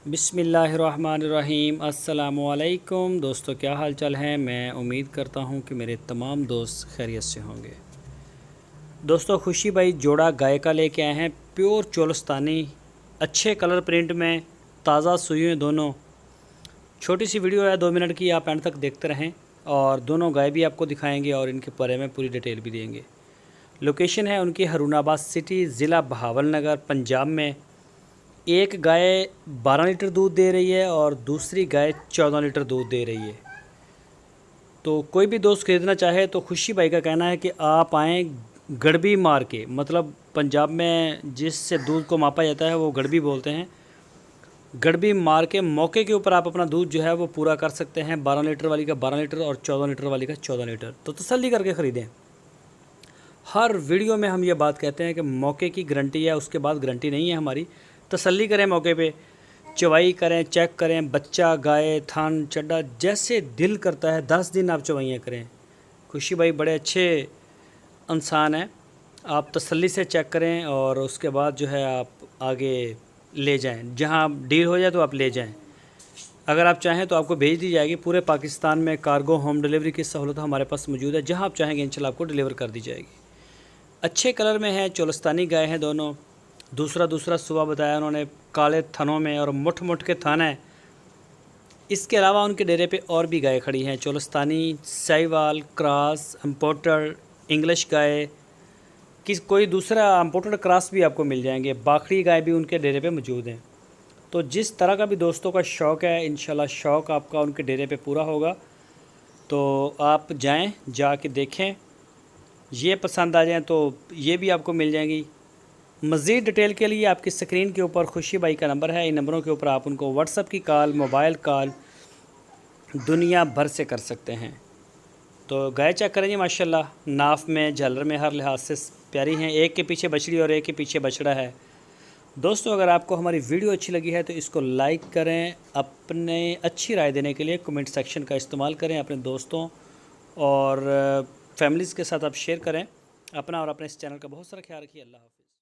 बिस्मिल्लाहिर्रहमानिर्रहीम। अस्सलामुअलैकुम दोस्तों, क्या हाल चाल है। मैं उम्मीद करता हूँ कि मेरे तमाम दोस्त खैरियत से होंगे। दोस्तों, खुशी भाई जोड़ा गाय का लेके आए हैं, प्योर चोलस्तानी, अच्छे कलर प्रिंट में, ताज़ा सुई हुए दोनों। छोटी सी वीडियो है 2 मिनट की, आप एंड तक देखते रहें और दोनों गाय भी आपको दिखाएंगे और इनके बारे में पूरी डिटेल भी देंगे। लोकेशन है उनकी हरुणाबाद सिटी, ज़िला बहावलनगर, पंजाब में। एक गाय 12 लीटर दूध दे रही है और दूसरी गाय 14 लीटर दूध दे रही है। तो कोई भी दोस्त खरीदना चाहे तो खुशी भाई का कहना है कि आप आएँ गड़बी मार के, मतलब पंजाब में जिससे दूध को मापा जाता है वो गड़बी बोलते हैं। गड़बी मार के मौके के ऊपर आप अपना दूध जो है वो पूरा कर सकते हैं। 12 लीटर वाली का 12 लीटर और 14 लीटर वाली का 14 लीटर। तो तसल्ली करके ख़रीदें। हर वीडियो में हम ये बात कहते हैं कि मौके की गारंटी है, उसके बाद गारंटी नहीं है हमारी। तसल्ली करें मौके पे, चवाई करें, चेक करें, बच्चा, गाय, थान, चड्डा, जैसे दिल करता है 10 दिन आप चवाइयाँ करें। खुशी भाई बड़े अच्छे इंसान हैं। आप तसल्ली से चेक करें और उसके बाद जो है आप आगे ले जाएं। जहां डील हो जाए तो आप ले जाएं। अगर आप चाहें तो आपको भेज दी जाएगी। पूरे पाकिस्तान में कार्गो होम डिलीवरी की सहूलत हमारे पास मौजूद है। जहां आप चाहेंगे इंशाल्लाह आपको डिलीवर कर दी जाएगी। अच्छे कलर में है, चोलस्तानी गाय हैं दोनों। दूसरा सुबह बताया उन्होंने, काले थनों में और मुठ मुठ के थन है। इसके अलावा उनके डेरे पे और भी गाय खड़ी हैं, Cholistani, Sahiwal, cross, imported, English गाय, कोई दूसरा इम्पोर्टेड क्रॉस भी आपको मिल जाएंगे। बाखड़ी गाय भी उनके डेरे पे मौजूद हैं। तो जिस तरह का भी दोस्तों का शौक़ है, इंशाल्लाह शौक़ आपका उनके डेरे पे पूरा होगा। तो आप जाएं, जाके देखें, ये पसंद आ जाए तो ये भी आपको मिल जाएंगी। मज़ीद डिटेल के लिए आपकी स्क्रीन के ऊपर खुशी भाई का नंबर है। इन नंबरों के ऊपर आप उनको व्हाट्सएप की कॉल, मोबाइल कॉल दुनिया भर से कर सकते हैं। तो गाय चेक करेंगे, माशाल्लाह नाफ में, झालर में, हर लिहाज से प्यारी हैं। एक के पीछे बछड़ी और एक के पीछे बछड़ा है। दोस्तों, अगर आपको हमारी वीडियो अच्छी लगी है तो इसको लाइक करें। अपने अच्छी राय देने के लिए कमेंट सेक्शन का इस्तेमाल करें। अपने दोस्तों और फैमिलीज़ के साथ आप शेयर करें। अपना और अपने इस चैनल का बहुत सारा ख्याल रखिए। अल्लाह हाफ़िज़।